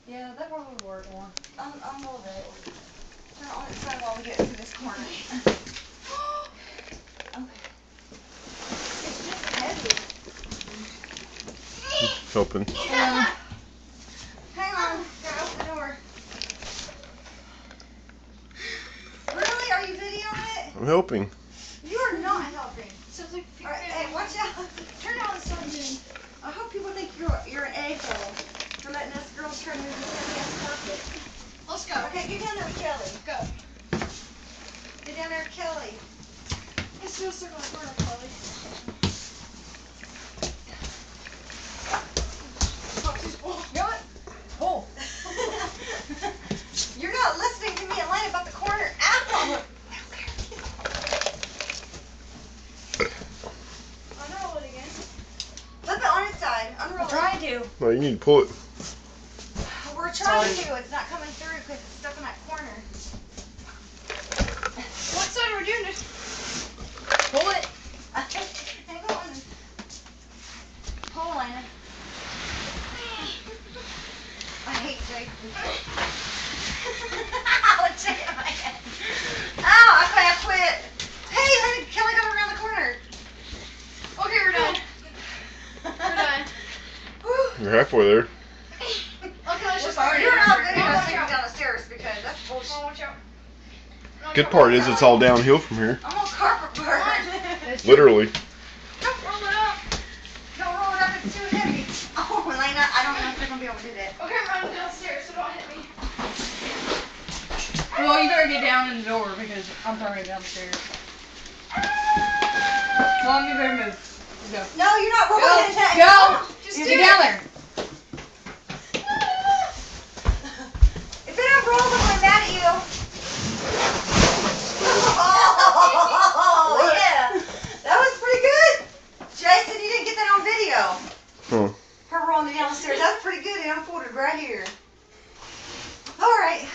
Yeah, that probably would work more. A little bit. Turn it on its side while we get to this corner. Okay. It's just heavy. It's open. Yeah. Hang on. Gotta open the door. Really? Are you videoing it? I'm helping. You are not helping. Sounds like Alright, hey, watch out. Turn on something. I hope people think you're an a-hole for letting us girls try to move this heavy ass carpet. Let's go. Okay, get down there with Kelly. Go. Get down there with Kelly. Let's do a circle of corner, Chloe. You know what? Pull. You're not listening to me, Atlanta, about the corner. Ow! Unroll it again. Flip it on its side. Unroll I'm it. trying to. No, you need to pull it. We're trying to. It's not coming through because it's stuck in that corner. What side are we doing this? Pull it. Hang on. Pull, Atlanta. I hate Jason. Let's check it in my head. Ow, okay, I quit. Hey, honey, Kelly got around the corner. Okay, we're done. We're done. Whew. You're halfway there. Okay, let's just You're not good Mom, enough watch to go out. down the stairs because that's bullshit. Mom, watch out. Good part is it's all downhill from here. I'm on carpet burn. Literally. Don't roll it up. Don't roll it up, it's too heavy. Oh, Elena, I don't know if they're going to be able to do that. Okay, I'm running downstairs, so don't hit me. Well, you better get down in the door because I'm throwing it downstairs. Mom, you better move. Let's go. No, you're not rolling it. Go. Just Get do down it. there. If it don't roll, I'm mad at you. Oh, yeah. That was pretty good. Jason, you didn't get that on video. Huh. Her rolling it down the stairs. That's pretty good. It unfolded right here. All right.